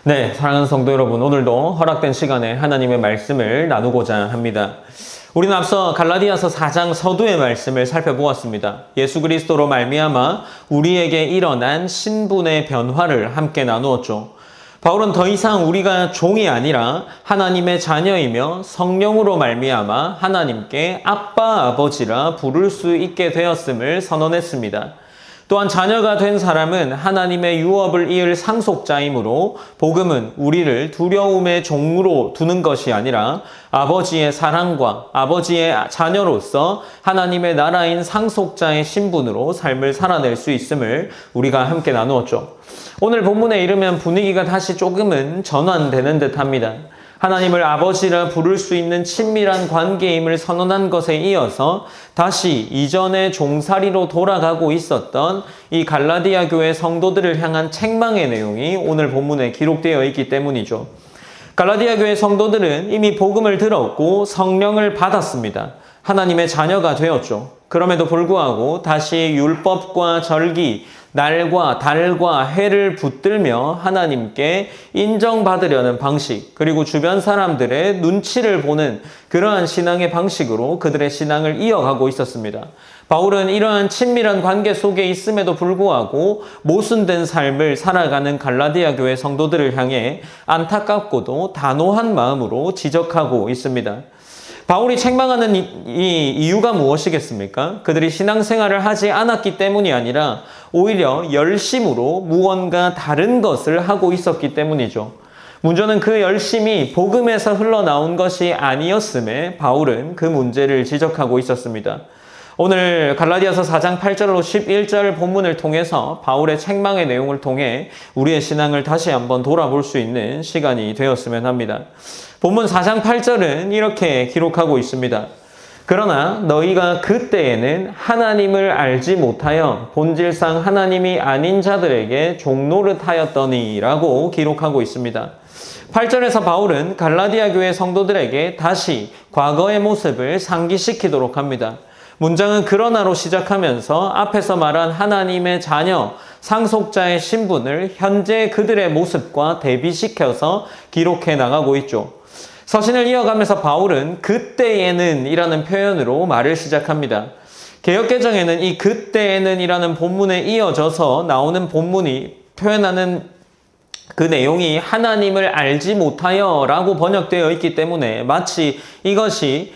네, 사랑하는 성도 여러분, 오늘도 허락된 시간에 하나님의 말씀을 나누고자 합니다. 우리는 앞서 갈라디아서 4장 서두의 말씀을 살펴보았습니다. 예수 그리스도로 말미암아 우리에게 일어난 신분의 변화를 함께 나누었죠. 바울은 더 이상 우리가 종이 아니라 하나님의 자녀이며 성령으로 말미암아 하나님께 아빠, 아버지라 부를 수 있게 되었음을 선언했습니다. 또한 자녀가 된 사람은 하나님의 유업을 이을 상속자이므로 복음은 우리를 두려움의 종으로 두는 것이 아니라 아버지의 사랑과 아버지의 자녀로서 하나님의 나라인 상속자의 신분으로 삶을 살아낼 수 있음을 우리가 함께 나누었죠. 오늘 본문에 이르면 분위기가 다시 조금은 전환되는 듯합니다. 하나님을 아버지라 부를 수 있는 친밀한 관계임을 선언한 것에 이어서 다시 이전의 종살이로 돌아가고 있었던 이 갈라디아 교회 성도들을 향한 책망의 내용이 오늘 본문에 기록되어 있기 때문이죠. 갈라디아 교회 성도들은 이미 복음을 들었고 성령을 받았습니다. 하나님의 자녀가 되었죠. 그럼에도 불구하고 다시 율법과 절기, 날과 달과 해를 붙들며 하나님께 인정받으려는 방식, 그리고 주변 사람들의 눈치를 보는 그러한 신앙의 방식으로 그들의 신앙을 이어가고 있었습니다. 바울은 이러한 친밀한 관계 속에 있음에도 불구하고 모순된 삶을 살아가는 갈라디아 교회 성도들을 향해 안타깝고도 단호한 마음으로 지적하고 있습니다. 바울이 책망하는 이 이유가 무엇이겠습니까? 그들이 신앙생활을 하지 않았기 때문이 아니라 오히려 열심으로 무언가 다른 것을 하고 있었기 때문이죠. 문제는 그 열심이 복음에서 흘러나온 것이 아니었음에 바울은 그 문제를 지적하고 있었습니다. 오늘 갈라디아서 4장 8절로 11절 본문을 통해서 바울의 책망의 내용을 통해 우리의 신앙을 다시 한번 돌아볼 수 있는 시간이 되었으면 합니다. 본문 4장 8절은 이렇게 기록하고 있습니다. 그러나 너희가 그때에는 하나님을 알지 못하여 본질상 하나님이 아닌 자들에게 종노릇하였더니 라고 기록하고 있습니다. 8절에서 바울은 갈라디아 교회 성도들에게 다시 과거의 모습을 상기시키도록 합니다. 문장은 그러나로 시작하면서 앞에서 말한 하나님의 자녀, 상속자의 신분을 현재 그들의 모습과 대비시켜서 기록해 나가고 있죠. 서신을 이어가면서 바울은 그때에는 이라는 표현으로 말을 시작합니다. 개역개정에는 이 그때에는 이라는 본문에 이어져서 나오는 본문이 표현하는 그 내용이 하나님을 알지 못하여 라고 번역되어 있기 때문에 마치 이것이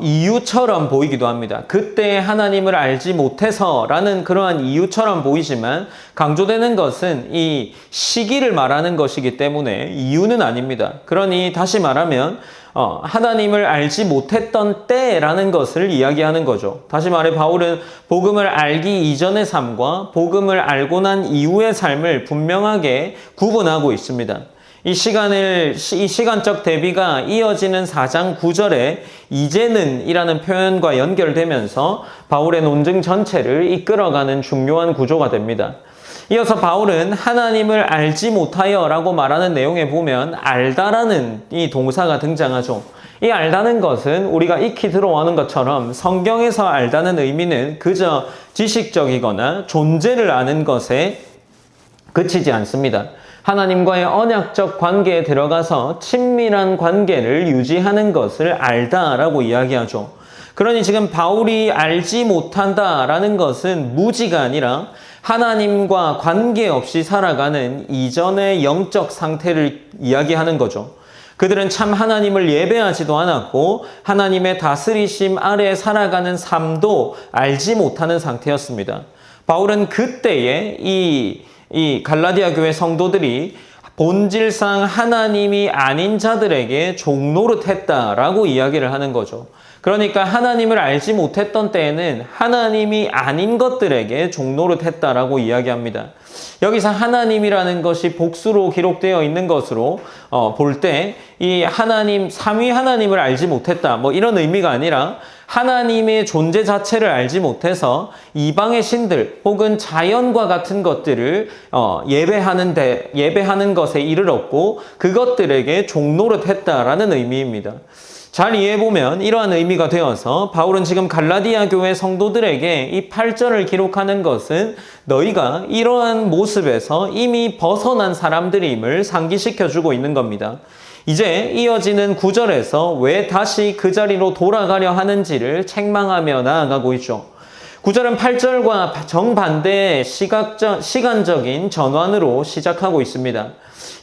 이유처럼 보이기도 합니다. 그때 하나님을 알지 못해서 라는 그러한 이유처럼 보이지만 강조되는 것은 이 시기를 말하는 것이기 때문에 이유는 아닙니다. 그러니 다시 말하면 하나님을 알지 못했던 때라는 것을 이야기하는 거죠. 다시 말해 바울은 복음을 알기 이전의 삶과 복음을 알고 난 이후의 삶을 분명하게 구분하고 있습니다. 이 시간적 대비가 이어지는 4장 9절에 이제는 이라는 표현과 연결되면서 바울의 논증 전체를 이끌어가는 중요한 구조가 됩니다. 이어서 바울은 하나님을 알지 못하여 라고 말하는 내용에 보면 알다라는 이 동사가 등장하죠. 이 알다는 것은 우리가 익히 들어오는 것처럼 성경에서 알다는 의미는 그저 지식적이거나 존재를 아는 것에 그치지 않습니다. 하나님과의 언약적 관계에 들어가서 친밀한 관계를 유지하는 것을 알다라고 이야기하죠. 그러니 지금 바울이 알지 못한다라는 것은 무지가 아니라 하나님과 관계없이 살아가는 이전의 영적 상태를 이야기하는 거죠. 그들은 참 하나님을 예배하지도 않았고 하나님의 다스리심 아래 살아가는 삶도 알지 못하는 상태였습니다. 바울은 그때에 이 갈라디아 교회 성도들이 본질상 하나님이 아닌 자들에게 종노릇했다라고 이야기를 하는 거죠. 그러니까 하나님을 알지 못했던 때에는 하나님이 아닌 것들에게 종노릇했다라고 이야기합니다. 여기서 하나님이라는 것이 복수로 기록되어 있는 것으로 볼 때 이 하나님, 삼위 하나님을 알지 못했다 이런 의미가 아니라 하나님의 존재 자체를 알지 못해서 이방의 신들 혹은 자연과 같은 것들을 예배하는 것에 이르렀고 그것들에게 종노릇했다라는 의미입니다. 잘 이해해보면 이러한 의미가 되어서 바울은 지금 갈라디아 교회 성도들에게 이 8절을 기록하는 것은 너희가 이러한 모습에서 이미 벗어난 사람들임을 상기시켜주고 있는 겁니다. 이제 이어지는 9절에서 왜 다시 그 자리로 돌아가려 하는지를 책망하며 나아가고 있죠. 9절은 8절과 정반대의 시간적인 전환으로 시작하고 있습니다.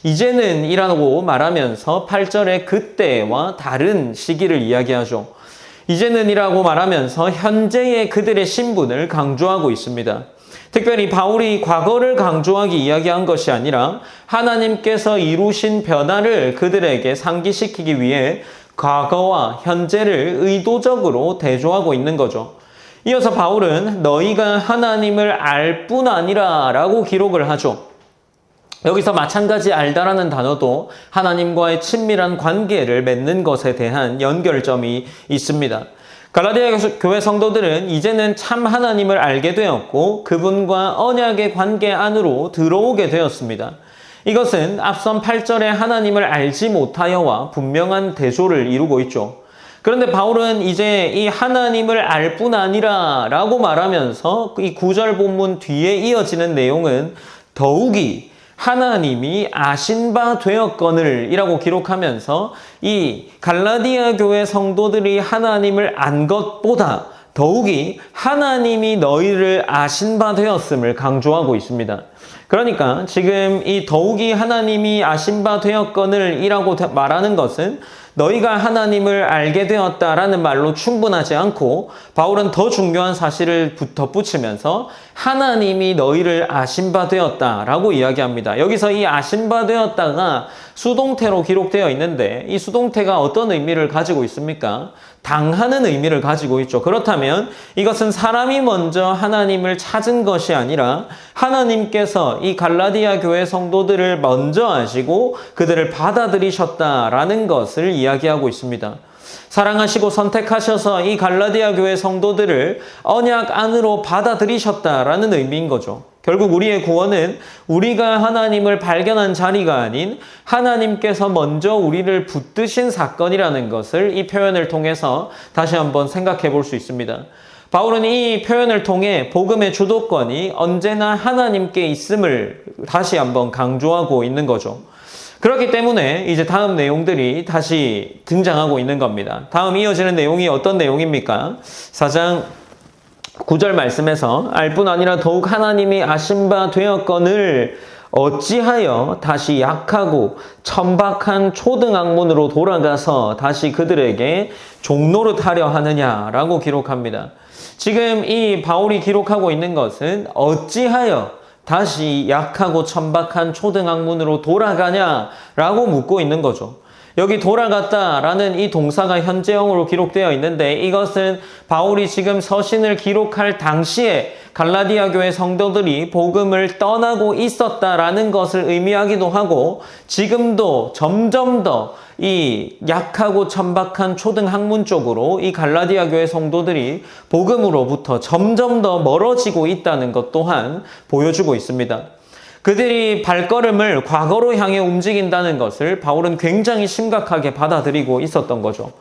이제는 이라고 말하면서 8절의 그때와 다른 시기를 이야기하죠. 이제는 이라고 말하면서 현재의 그들의 신분을 강조하고 있습니다. 특별히 바울이 과거를 강조하기 이야기한 것이 아니라 하나님께서 이루신 변화를 그들에게 상기시키기 위해 과거와 현재를 의도적으로 대조하고 있는 거죠. 이어서 바울은 너희가 하나님을 알 뿐 아니라 라고 기록을 하죠. 여기서 마찬가지 알다라는 단어도 하나님과의 친밀한 관계를 맺는 것에 대한 연결점이 있습니다. 갈라디아 교회 성도들은 이제는 참 하나님을 알게 되었고 그분과 언약의 관계 안으로 들어오게 되었습니다. 이것은 앞선 8절에 하나님을 알지 못하여와 분명한 대조를 이루고 있죠. 그런데 바울은 이제 이 하나님을 알 뿐 아니라 라고 말하면서 이 9절 본문 뒤에 이어지는 내용은 더욱이 하나님이 아신 바 되었거늘 이라고 기록하면서 이 갈라디아 교회 성도들이 하나님을 안 것보다 더욱이 하나님이 너희를 아신 바 되었음을 강조하고 있습니다. 그러니까 지금 이 더욱이 하나님이 아신 바 되었거늘 이라고 말하는 것은 너희가 하나님을 알게 되었다라는 말로 충분하지 않고 바울은 더 중요한 사실을 덧붙이면서 하나님이 너희를 아신 바 되었다라고 이야기합니다. 여기서 이 아신 바 되었다가 수동태로 기록되어 있는데 이 수동태가 어떤 의미를 가지고 있습니까? 당하는 의미를 가지고 있죠. 그렇다면 이것은 사람이 먼저 하나님을 찾은 것이 아니라 하나님께서 이 갈라디아 교회 성도들을 먼저 아시고 그들을 받아들이셨다라는 것을 이야기하고 있습니다. 사랑하시고 선택하셔서 이 갈라디아 교회 성도들을 언약 안으로 받아들이셨다라는 의미인 거죠. 결국 우리의 구원은 우리가 하나님을 발견한 자리가 아닌 하나님께서 먼저 우리를 붙드신 사건이라는 것을 이 표현을 통해서 다시 한번 생각해 볼 수 있습니다. 바울은 이 표현을 통해 복음의 주도권이 언제나 하나님께 있음을 다시 한번 강조하고 있는 거죠. 그렇기 때문에 이제 다음 내용들이 다시 등장하고 있는 겁니다. 다음 이어지는 내용이 어떤 내용입니까? 4장 9절 말씀에서 알 뿐 아니라 더욱 하나님이 아신 바 되었거늘 어찌하여 다시 약하고 천박한 초등학문으로 돌아가서 다시 그들에게 종노릇하려 하느냐라고 기록합니다. 지금 이 바울이 기록하고 있는 것은 어찌하여 다시 약하고 천박한 초등학문으로 돌아가냐라고 묻고 있는 거죠. 여기 돌아갔다라는 이 동사가 현재형으로 기록되어 있는데 이것은 바울이 지금 서신을 기록할 당시에 갈라디아 교회 성도들이 복음을 떠나고 있었다라는 것을 의미하기도 하고 지금도 점점 더 이 약하고 천박한 초등학문 쪽으로 이 갈라디아 교회 성도들이 복음으로부터 점점 더 멀어지고 있다는 것 또한 보여주고 있습니다. 그들이 발걸음을 과거로 향해 움직인다는 것을 바울은 굉장히 심각하게 받아들이고 있었던 거죠.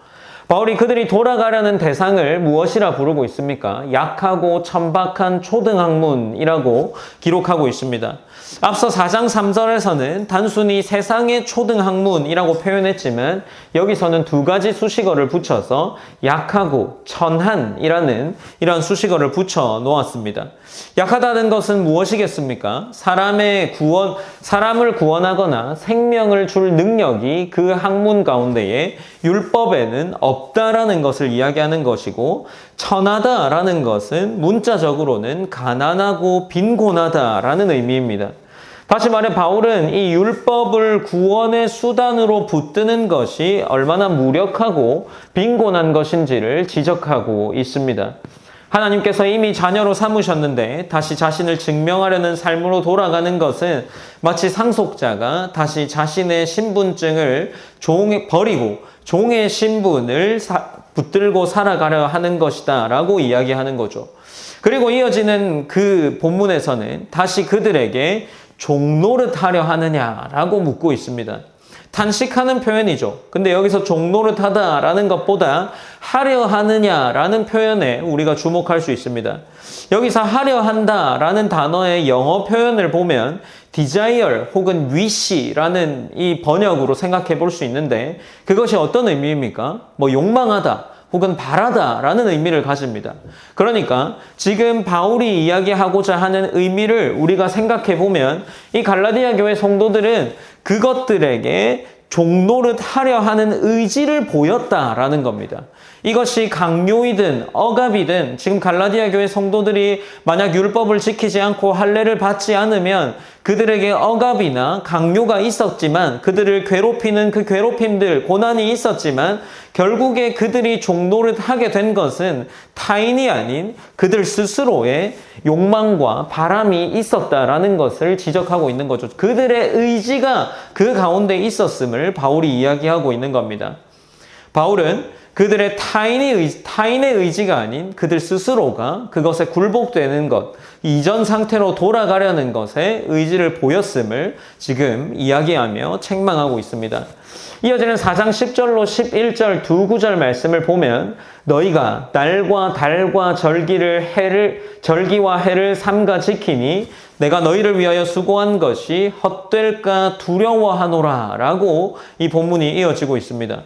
바울이 그들이 돌아가려는 대상을 무엇이라 부르고 있습니까? 약하고 천박한 초등학문이라고 기록하고 있습니다. 앞서 4장 3절에서는 단순히 세상의 초등학문이라고 표현했지만 여기서는 두 가지 수식어를 붙여서 약하고 천한이라는 이런 수식어를 붙여 놓았습니다. 약하다는 것은 무엇이겠습니까? 사람을 구원하거나 생명을 줄 능력이 그 학문 가운데에 율법에는 없다라는 것을 이야기하는 것이고 천하다라는 것은 문자적으로는 가난하고 빈곤하다라는 의미입니다. 다시 말해 바울은 이 율법을 구원의 수단으로 붙드는 것이 얼마나 무력하고 빈곤한 것인지를 지적하고 있습니다. 하나님께서 이미 자녀로 삼으셨는데 다시 자신을 증명하려는 삶으로 돌아가는 것은 마치 상속자가 다시 자신의 신분증을 버리고 종의 신분을 붙들고 살아가려 하는 것이다 라고 이야기하는 거죠. 그리고 이어지는 그 본문에서는 다시 그들에게 종노릇하려 하느냐라고 묻고 있습니다. 탄식하는 표현이죠. 근데 여기서 종노릇하다라는 것보다 하려 하느냐라는 표현에 우리가 주목할 수 있습니다. 여기서 하려 한다라는 단어의 영어 표현을 보면 desire 혹은 wish라는 이 번역으로 생각해 볼 수 있는데 그것이 어떤 의미입니까? 욕망하다 혹은 바라다라는 의미를 가집니다. 그러니까 지금 바울이 이야기하고자 하는 의미를 우리가 생각해 보면 이 갈라디아 교회 성도들은 그것들에게 종노릇하려 하는 의지를 보였다라는 겁니다. 이것이 강요이든 억압이든 지금 갈라디아 교회 성도들이 만약 율법을 지키지 않고 할례를 받지 않으면 그들에게 억압이나 강요가 있었지만 그들을 괴롭히는 그 괴롭힘들, 고난이 있었지만 결국에 그들이 종노릇하게 된 것은 타인이 아닌 그들 스스로의 욕망과 바람이 있었다라는 것을 지적하고 있는 거죠. 그들의 의지가 그 가운데 있었음을 바울이 이야기하고 있는 겁니다. 바울은 그들의 타인의 의지가 아닌 그들 스스로가 그것에 굴복되는 것, 이전 상태로 돌아가려는 것에 의지를 보였음을 지금 이야기하며 책망하고 있습니다. 이어지는 4장 10절로 11절 두 구절 말씀을 보면 너희가 날과 달과 절기와 해를 삼가 지키니 내가 너희를 위하여 수고한 것이 헛될까 두려워하노라 라고 이 본문이 이어지고 있습니다.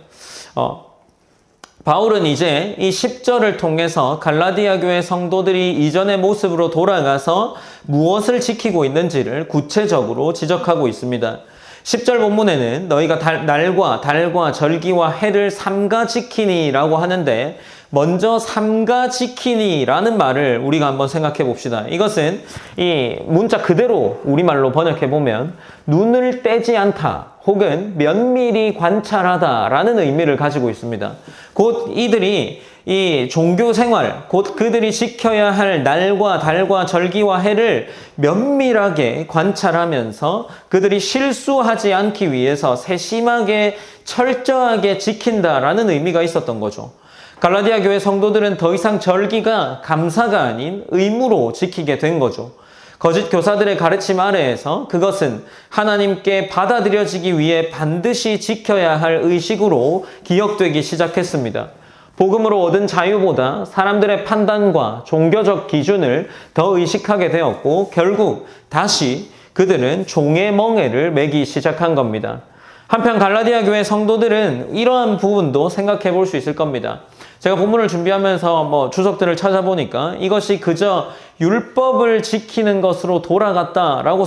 바울은 이제 이 10절을 통해서 갈라디아 교회 성도들이 이전의 모습으로 돌아가서 무엇을 지키고 있는지를 구체적으로 지적하고 있습니다. 10절 본문에는 너희가 날과 달과 절기와 해를 삼가 지키니 라고 하는데 먼저 삼가 지키니 라는 말을 우리가 한번 생각해 봅시다. 이것은 이 문자 그대로 우리말로 번역해 보면 눈을 떼지 않다 혹은 면밀히 관찰하다 라는 의미를 가지고 있습니다. 곧 이들이 이 종교 생활, 곧 그들이 지켜야 할 날과 달과 절기와 해를 면밀하게 관찰하면서 그들이 실수하지 않기 위해서 세심하게 철저하게 지킨다라는 의미가 있었던 거죠. 갈라디아 교회 성도들은 더 이상 절기가 감사가 아닌 의무로 지키게 된 거죠. 거짓 교사들의 가르침 아래에서 그것은 하나님께 받아들여지기 위해 반드시 지켜야 할 의식으로 기억되기 시작했습니다. 복음으로 얻은 자유보다 사람들의 판단과 종교적 기준을 더 의식하게 되었고 결국 다시 그들은 종의 멍에를 매기 시작한 겁니다. 한편 갈라디아 교회 성도들은 이러한 부분도 생각해 볼 수 있을 겁니다. 제가 본문을 준비하면서 주석들을 찾아보니까 이것이 그저 율법을 지키는 것으로 돌아갔다라고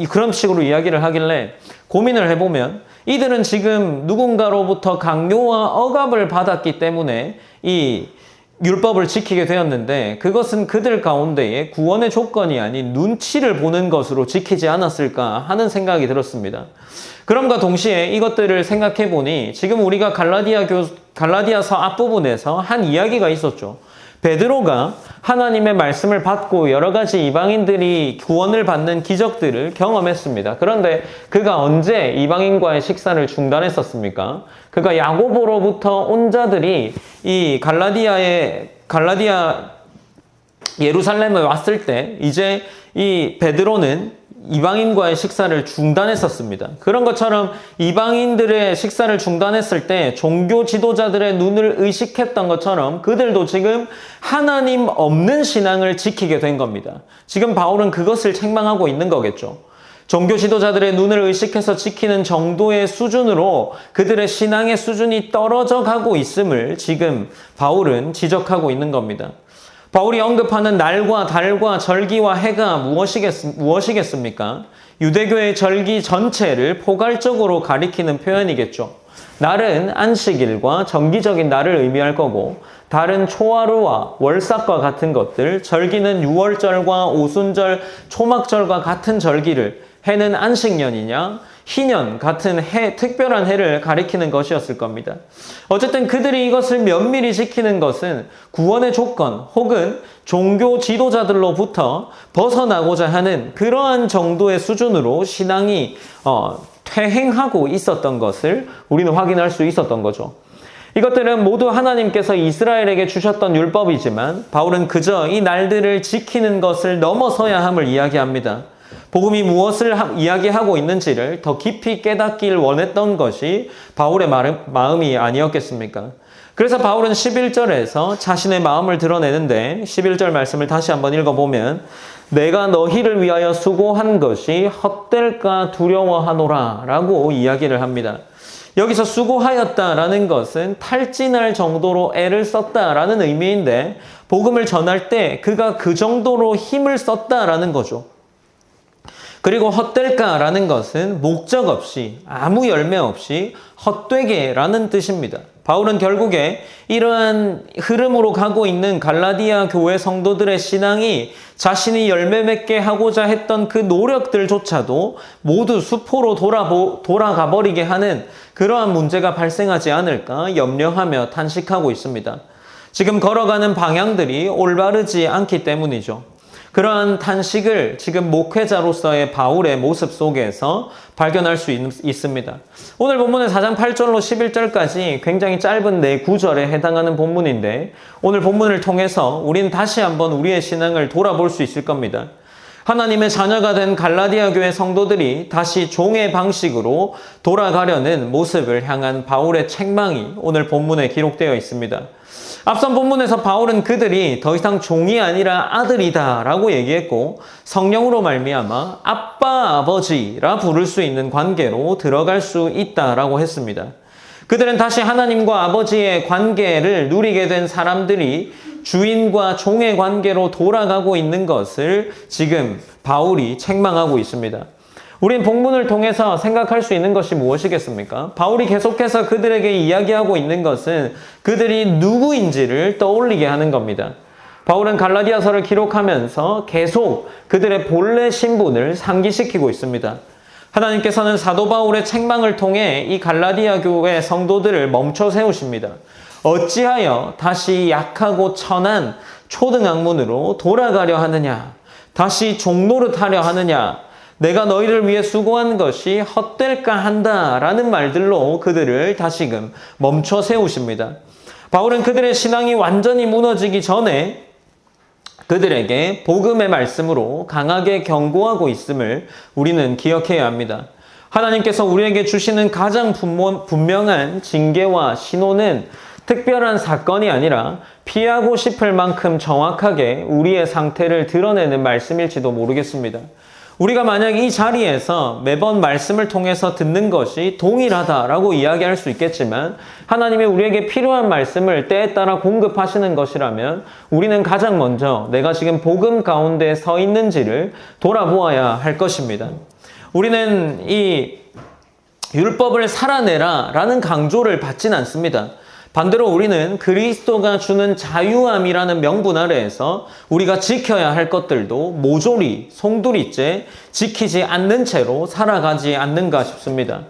그런 식으로 이야기를 하길래 고민을 해보면 이들은 지금 누군가로부터 강요와 억압을 받았기 때문에 이 율법을 지키게 되었는데 그것은 그들 가운데에 구원의 조건이 아닌 눈치를 보는 것으로 지키지 않았을까 하는 생각이 들었습니다. 그럼과 동시에 이것들을 생각해 보니 지금 우리가 갈라디아서 앞부분에서 한 이야기가 있었죠. 베드로가 하나님의 말씀을 받고 여러 가지 이방인들이 구원을 받는 기적들을 경험했습니다. 그런데 그가 언제 이방인과의 식사를 중단했었습니까? 그가 야고보로부터 온 자들이 이 갈라디아 예루살렘에 왔을 때 이제 이 베드로는 이방인과의 식사를 중단했었습니다. 그런 것처럼 이방인들의 식사를 중단했을 때 종교 지도자들의 눈을 의식했던 것처럼 그들도 지금 하나님 없는 신앙을 지키게 된 겁니다. 지금 바울은 그것을 책망하고 있는 거겠죠. 종교 지도자들의 눈을 의식해서 지키는 정도의 수준으로 그들의 신앙의 수준이 떨어져 가고 있음을 지금 바울은 지적하고 있는 겁니다. 바울이 언급하는 날과 달과 절기와 해가 무엇이겠습니까? 유대교의 절기 전체를 포괄적으로 가리키는 표현이겠죠. 날은 안식일과 정기적인 날을 의미할 거고 달은 초하루와 월삭과 같은 것들, 절기는 유월절과 오순절, 초막절과 같은 절기를, 해는 안식년이냐 희년 같은 특별한 해를 가리키는 것이었을 겁니다. 어쨌든 그들이 이것을 면밀히 지키는 것은 구원의 조건 혹은 종교 지도자들로부터 벗어나고자 하는 그러한 정도의 수준으로 신앙이 퇴행하고 있었던 것을 우리는 확인할 수 있었던 거죠. 이것들은 모두 하나님께서 이스라엘에게 주셨던 율법이지만 바울은 그저 이 날들을 지키는 것을 넘어서야 함을 이야기합니다. 복음이 무엇을 이야기하고 있는지를 더 깊이 깨닫길 원했던 것이 바울의 마음이 아니었겠습니까? 그래서 바울은 11절에서 자신의 마음을 드러내는데 11절 말씀을 다시 한번 읽어보면 내가 너희를 위하여 수고한 것이 헛될까 두려워하노라 라고 이야기를 합니다. 여기서 수고하였다라는 것은 탈진할 정도로 애를 썼다라는 의미인데 복음을 전할 때 그가 그 정도로 힘을 썼다라는 거죠. 그리고 헛될까라는 것은 목적 없이 아무 열매 없이 헛되게라는 뜻입니다. 바울은 결국에 이러한 흐름으로 가고 있는 갈라디아 교회 성도들의 신앙이 자신이 열매 맺게 하고자 했던 그 노력들조차도 모두 수포로 돌아가 버리게 하는 그러한 문제가 발생하지 않을까 염려하며 탄식하고 있습니다. 지금 걸어가는 방향들이 올바르지 않기 때문이죠. 그러한 탄식을 지금 목회자로서의 바울의 모습 속에서 발견할 수 있습니다. 오늘 본문은 4장 8절로 11절까지 굉장히 짧은 4구절에 해당하는 본문인데 오늘 본문을 통해서 우리는 다시 한번 우리의 신앙을 돌아볼 수 있을 겁니다. 하나님의 자녀가 된 갈라디아 교회 성도들이 다시 종의 방식으로 돌아가려는 모습을 향한 바울의 책망이 오늘 본문에 기록되어 있습니다. 앞선 본문에서 바울은 그들이 더 이상 종이 아니라 아들이다 라고 얘기했고 성령으로 말미암아 아빠, 아버지라 부를 수 있는 관계로 들어갈 수 있다라고 했습니다. 그들은 다시 하나님과 아버지의 관계를 누리게 된 사람들이 주인과 종의 관계로 돌아가고 있는 것을 지금 바울이 책망하고 있습니다. 우린 본문을 통해서 생각할 수 있는 것이 무엇이겠습니까? 바울이 계속해서 그들에게 이야기하고 있는 것은 그들이 누구인지를 떠올리게 하는 겁니다. 바울은 갈라디아서를 기록하면서 계속 그들의 본래 신분을 상기시키고 있습니다. 하나님께서는 사도 바울의 책망을 통해 이 갈라디아 교회 성도들을 멈춰 세우십니다. 어찌하여 다시 약하고 천한 초등학문으로 돌아가려 하느냐? 다시 종노릇하려 하느냐? 내가 너희를 위해 수고한 것이 헛될까 한다라는 말들로 그들을 다시금 멈춰 세우십니다. 바울은 그들의 신앙이 완전히 무너지기 전에 그들에게 복음의 말씀으로 강하게 경고하고 있음을 우리는 기억해야 합니다. 하나님께서 우리에게 주시는 가장 분명한 징계와 신호는 특별한 사건이 아니라 피하고 싶을 만큼 정확하게 우리의 상태를 드러내는 말씀일지도 모르겠습니다. 우리가 만약 이 자리에서 매번 말씀을 통해서 듣는 것이 동일하다라고 이야기할 수 있겠지만 하나님이 우리에게 필요한 말씀을 때에 따라 공급하시는 것이라면 우리는 가장 먼저 내가 지금 복음 가운데 서 있는지를 돌아보아야 할 것입니다. 우리는 이 율법을 살아내라 라는 강조를 받진 않습니다. 반대로 우리는 그리스도가 주는 자유함이라는 명분 아래에서 우리가 지켜야 할 것들도 모조리 송두리째 지키지 않는 채로 살아가지 않는가 싶습니다.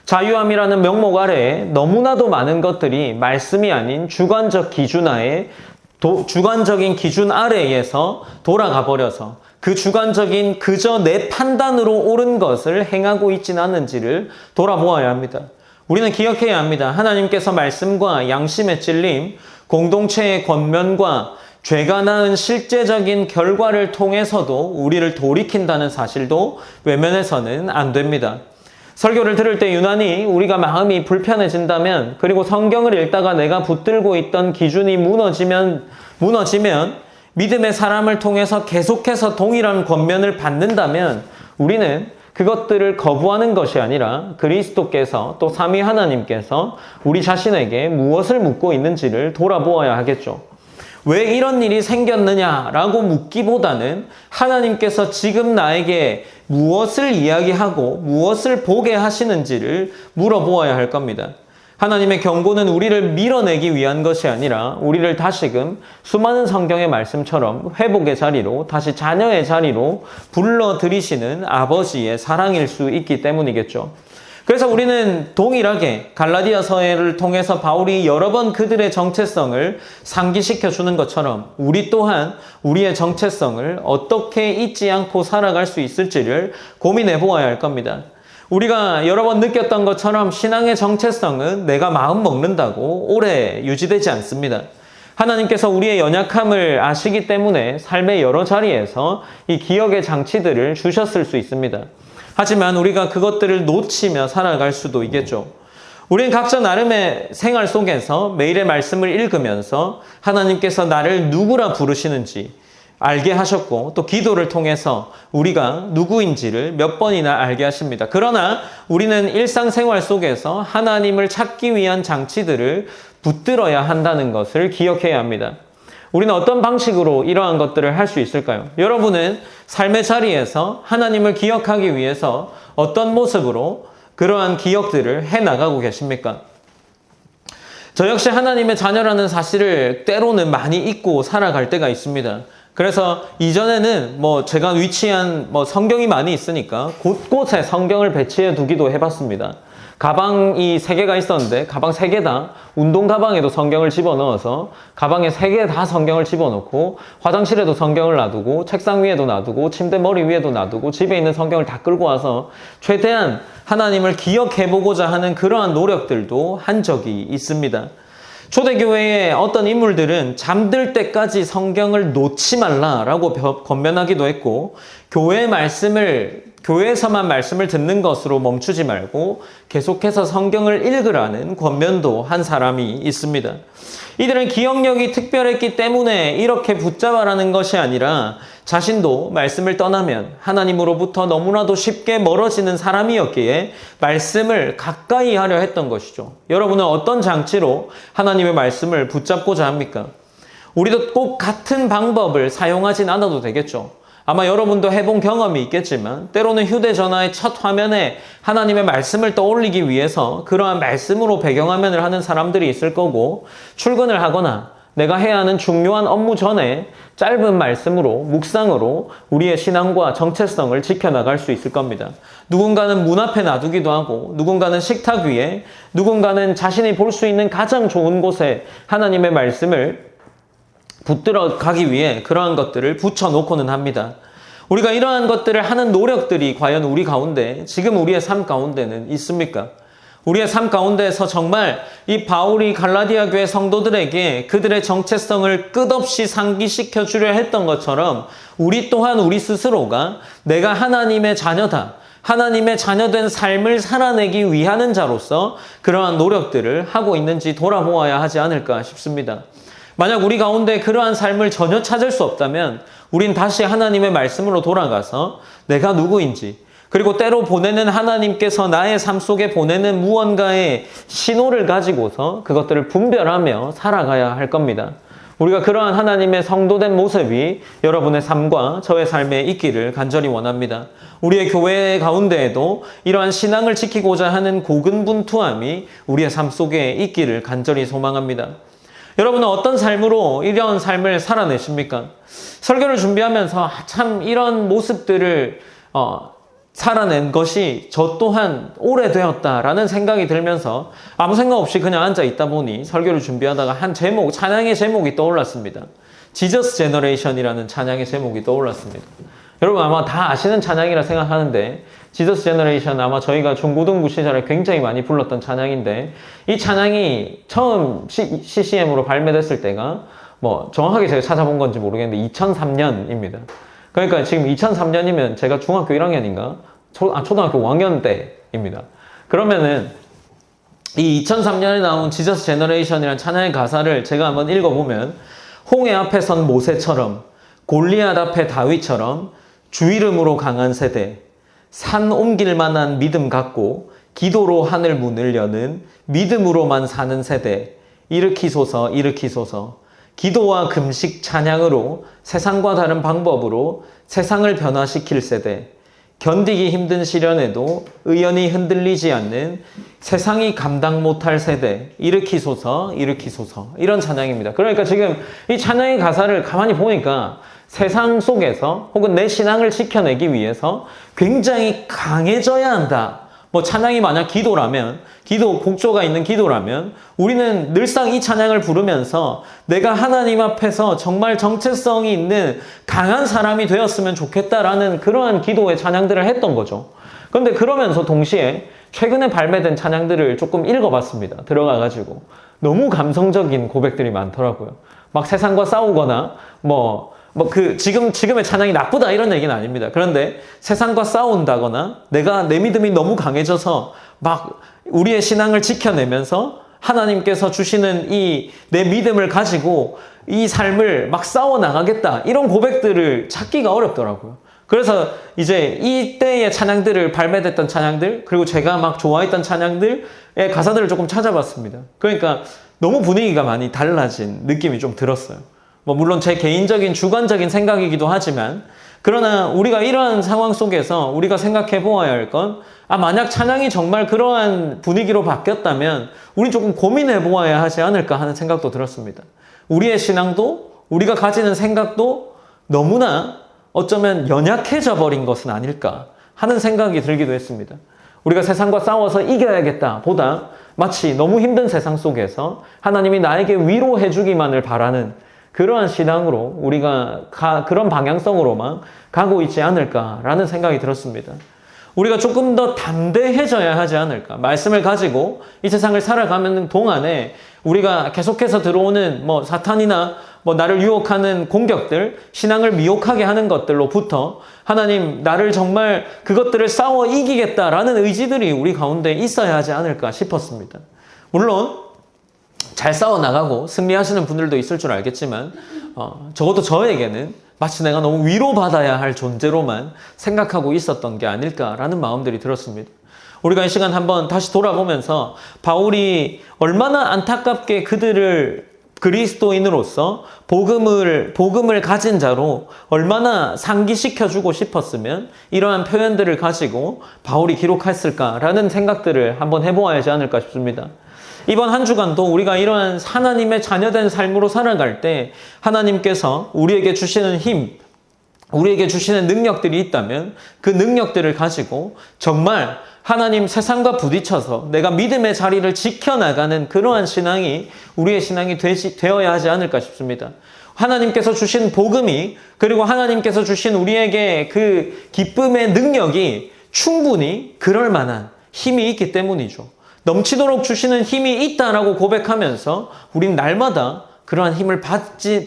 자유함이라는 명목 아래에 너무나도 많은 것들이 말씀이 아닌 주관적인 기준 아래에서 돌아가 버려서 그 주관적인 그저 내 판단으로 옳은 것을 행하고 있지는 않은지를 돌아보아야 합니다. 우리는 기억해야 합니다. 하나님께서 말씀과 양심의 찔림, 공동체의 권면과 죄가 낳은 실제적인 결과를 통해서도 우리를 돌이킨다는 사실도 외면해서는 안 됩니다. 설교를 들을 때 유난히 우리가 마음이 불편해진다면 그리고 성경을 읽다가 내가 붙들고 있던 기준이 무너지면 믿음의 사람을 통해서 계속해서 동일한 권면을 받는다면 우리는 그것들을 거부하는 것이 아니라 그리스도께서 또 삼위 하나님께서 우리 자신에게 무엇을 묻고 있는지를 돌아보아야 하겠죠. 왜 이런 일이 생겼느냐라고 묻기보다는 하나님께서 지금 나에게 무엇을 이야기하고 무엇을 보게 하시는지를 물어보아야 할 겁니다. 하나님의 경고는 우리를 밀어내기 위한 것이 아니라 우리를 다시금 수많은 성경의 말씀처럼 회복의 자리로 다시 자녀의 자리로 불러들이시는 아버지의 사랑일 수 있기 때문이겠죠. 그래서 우리는 동일하게 갈라디아서를 통해서 바울이 여러 번 그들의 정체성을 상기시켜 주는 것처럼 우리 또한 우리의 정체성을 어떻게 잊지 않고 살아갈 수 있을지를 고민해 보아야 할 겁니다. 우리가 여러 번 느꼈던 것처럼 신앙의 정체성은 내가 마음 먹는다고 오래 유지되지 않습니다. 하나님께서 우리의 연약함을 아시기 때문에 삶의 여러 자리에서 이 기억의 장치들을 주셨을 수 있습니다. 하지만 우리가 그것들을 놓치며 살아갈 수도 있겠죠. 우리는 각자 나름의 생활 속에서 매일의 말씀을 읽으면서 하나님께서 나를 누구라 부르시는지 알게 하셨고 또 기도를 통해서 우리가 누구인지를 몇 번이나 알게 하십니다. 그러나 우리는 일상생활 속에서 하나님을 찾기 위한 장치들을 붙들어야 한다는 것을 기억해야 합니다. 우리는 어떤 방식으로 이러한 것들을 할 수 있을까요? 여러분은 삶의 자리에서 하나님을 기억하기 위해서 어떤 모습으로 그러한 기억들을 해나가고 계십니까? 저 역시 하나님의 자녀라는 사실을 때로는 많이 잊고 살아갈 때가 있습니다. 그래서 이전에는 제가 위치한 성경이 많이 있으니까 곳곳에 성경을 배치해 두기도 해봤습니다. 가방이 3개가 있었는데 가방 3개 다 운동 가방에도 성경을 집어넣어서 가방에 3개 다 성경을 집어넣고 화장실에도 성경을 놔두고 책상 위에도 놔두고 침대 머리 위에도 놔두고 집에 있는 성경을 다 끌고 와서 최대한 하나님을 기억해보고자 하는 그러한 노력들도 한 적이 있습니다. 초대교회의 어떤 인물들은 잠들 때까지 성경을 놓지 말라라고 권면하기도 했고 교회에서만 말씀을 듣는 것으로 멈추지 말고 계속해서 성경을 읽으라는 권면도 한 사람이 있습니다. 이들은 기억력이 특별했기 때문에 이렇게 붙잡아라는 것이 아니라 자신도 말씀을 떠나면 하나님으로부터 너무나도 쉽게 멀어지는 사람이었기에 말씀을 가까이 하려 했던 것이죠. 여러분은 어떤 장치로 하나님의 말씀을 붙잡고자 합니까? 우리도 꼭 같은 방법을 사용하진 않아도 되겠죠. 아마 여러분도 해본 경험이 있겠지만 때로는 휴대전화의 첫 화면에 하나님의 말씀을 떠올리기 위해서 그러한 말씀으로 배경화면을 하는 사람들이 있을 거고 출근을 하거나 내가 해야 하는 중요한 업무 전에 짧은 말씀으로 묵상으로 우리의 신앙과 정체성을 지켜나갈 수 있을 겁니다. 누군가는 문 앞에 놔두기도 하고 누군가는 식탁 위에 누군가는 자신이 볼 수 있는 가장 좋은 곳에 하나님의 말씀을 붙들어 가기 위해 그러한 것들을 붙여놓고는 합니다. 우리가 이러한 것들을 하는 노력들이 과연 우리 가운데 지금 우리의 삶 가운데는 있습니까? 우리의 삶 가운데에서 정말 이 바울이 갈라디아 교회 성도들에게 그들의 정체성을 끝없이 상기시켜 주려 했던 것처럼 우리 또한 우리 스스로가 내가 하나님의 자녀다. 하나님의 자녀된 삶을 살아내기 위하는 자로서 그러한 노력들을 하고 있는지 돌아보아야 하지 않을까 싶습니다. 만약 우리 가운데 그러한 삶을 전혀 찾을 수 없다면 우린 다시 하나님의 말씀으로 돌아가서 내가 누구인지 그리고 때로 보내는 하나님께서 나의 삶 속에 보내는 무언가의 신호를 가지고서 그것들을 분별하며 살아가야 할 겁니다. 우리가 그러한 하나님의 성도된 모습이 여러분의 삶과 저의 삶에 있기를 간절히 원합니다. 우리의 교회 가운데에도 이러한 신앙을 지키고자 하는 고군분투함이 우리의 삶 속에 있기를 간절히 소망합니다. 여러분은 어떤 삶으로 이런 삶을 살아내십니까? 설교를 준비하면서 참 이런 모습들을 살아낸 것이 저 또한 오래되었다라는 생각이 들면서 아무 생각 없이 그냥 앉아 있다 보니 설교를 준비하다가 한 제목, 찬양의 제목이 떠올랐습니다. 지저스 제너레이션이라는 찬양의 제목이 떠올랐습니다. 여러분 아마 다 아시는 찬양이라 생각하는데 지저스 제너레이션 아마 저희가 중고등부 시절에 굉장히 많이 불렀던 찬양인데 이 찬양이 처음 CCM으로 발매됐을 때가 정확하게 제가 찾아본 건지 모르겠는데 2003년입니다. 그러니까 지금 2003년이면 제가 중학교 1학년인가? 초등학교 5학년 때입니다. 그러면은 이 2003년에 나온 지저스 제너레이션이라는 찬양의 가사를 제가 한번 읽어보면 홍해 앞에 선 모세처럼 골리앗 앞에 다윗처럼 주 이름으로 강한 세대 산 옮길 만한 믿음 갖고 기도로 하늘 문을 여는 믿음으로만 사는 세대 일으키소서 일으키소서 기도와 금식 찬양으로 세상과 다른 방법으로 세상을 변화시킬 세대 견디기 힘든 시련에도 의연히 흔들리지 않는 세상이 감당 못할 세대 일으키소서 일으키소서 이런 찬양입니다. 그러니까 지금 이 찬양의 가사를 가만히 보니까 세상 속에서 혹은 내 신앙을 지켜내기 위해서 굉장히 강해져야 한다. 찬양이 만약 기도라면, 기도, 곡조가 있는 기도라면 우리는 늘상 이 찬양을 부르면서 내가 하나님 앞에서 정말 정체성이 있는 강한 사람이 되었으면 좋겠다라는 그러한 기도의 찬양들을 했던 거죠. 그런데 그러면서 동시에 최근에 발매된 찬양들을 조금 읽어봤습니다. 들어가가지고. 너무 감성적인 고백들이 많더라고요. 막 세상과 싸우거나 지금의 찬양이 나쁘다 이런 얘기는 아닙니다. 그런데 세상과 싸운다거나 내 믿음이 너무 강해져서 막 우리의 신앙을 지켜내면서 하나님께서 주시는 내 믿음을 가지고 이 삶을 막 싸워나가겠다 이런 고백들을 찾기가 어렵더라고요. 그래서 이제 이때의 찬양들을 발매됐던 찬양들 그리고 제가 막 좋아했던 찬양들의 가사들을 조금 찾아봤습니다. 그러니까 너무 분위기가 많이 달라진 느낌이 좀 들었어요. 물론 제 개인적인 주관적인 생각이기도 하지만 그러나 우리가 이러한 상황 속에서 우리가 생각해 보아야 할 건 만약 찬양이 정말 그러한 분위기로 바뀌었다면 우리 조금 고민해 보아야 하지 않을까 하는 생각도 들었습니다. 우리의 신앙도 우리가 가지는 생각도 너무나 어쩌면 연약해져 버린 것은 아닐까 하는 생각이 들기도 했습니다. 우리가 세상과 싸워서 이겨야겠다 보다 마치 너무 힘든 세상 속에서 하나님이 나에게 위로해 주기만을 바라는 그러한 신앙으로 우리가 그런 방향성으로만 가고 있지 않을까라는 생각이 들었습니다. 우리가 조금 더 담대해져야 하지 않을까. 말씀을 가지고 이 세상을 살아가는 동안에 우리가 계속해서 들어오는 사탄이나 나를 유혹하는 공격들, 신앙을 미혹하게 하는 것들로부터 하나님 나를 정말 그것들을 싸워 이기겠다라는 의지들이 우리 가운데 있어야 하지 않을까 싶었습니다. 물론 잘 싸워나가고 승리하시는 분들도 있을 줄 알겠지만 적어도 저에게는 마치 내가 너무 위로받아야 할 존재로만 생각하고 있었던 게 아닐까라는 마음들이 들었습니다. 우리가 이 시간 한번 다시 돌아보면서 바울이 얼마나 안타깝게 그들을 그리스도인으로서 복음을 가진 자로 얼마나 상기시켜주고 싶었으면 이러한 표현들을 가지고 바울이 기록했을까라는 생각들을 한번 해보아야 하지 않을까 싶습니다. 이번 한 주간도 우리가 이러한 하나님의 자녀된 삶으로 살아갈 때 하나님께서 우리에게 주시는 힘, 우리에게 주시는 능력들이 있다면 그 능력들을 가지고 정말 하나님 세상과 부딪혀서 내가 믿음의 자리를 지켜나가는 그러한 신앙이 우리의 신앙이 되어야 하지 않을까 싶습니다. 하나님께서 주신 복음이 그리고 하나님께서 주신 우리에게 그 기쁨의 능력이 충분히 그럴 만한 힘이 있기 때문이죠. 넘치도록 주시는 힘이 있다라고 고백하면서 우린 날마다 그러한 힘을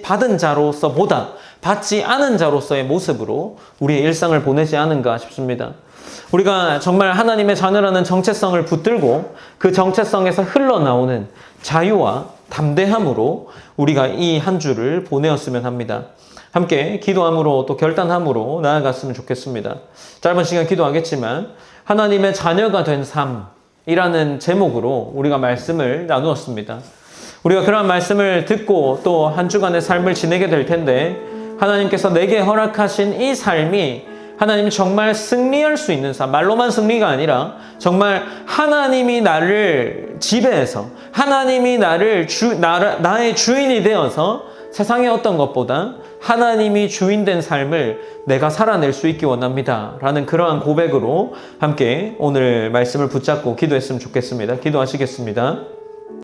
받은 자로서 보다 받지 않은 자로서의 모습으로 우리의 일상을 보내지 않은가 싶습니다. 우리가 정말 하나님의 자녀라는 정체성을 붙들고 그 정체성에서 흘러나오는 자유와 담대함으로 우리가 이 한 주를 보내었으면 합니다. 함께 기도함으로 또 결단함으로 나아갔으면 좋겠습니다. 짧은 시간 기도하겠지만 하나님의 자녀가 된 삶이라는 제목으로 우리가 말씀을 나누었습니다. 우리가 그러한 말씀을 듣고 또 한 주간의 삶을 지내게 될 텐데 하나님께서 내게 허락하신 이 삶이 하나님이 정말 승리할 수 있는 삶, 말로만 승리가 아니라 정말 하나님이 나를 지배해서 하나님이 나의 주인이 되어서 세상의 어떤 것보다 하나님이 주인된 삶을 내가 살아낼 수 있기 원합니다. 라는 그러한 고백으로 함께 오늘 말씀을 붙잡고 기도했으면 좋겠습니다. 기도하시겠습니다.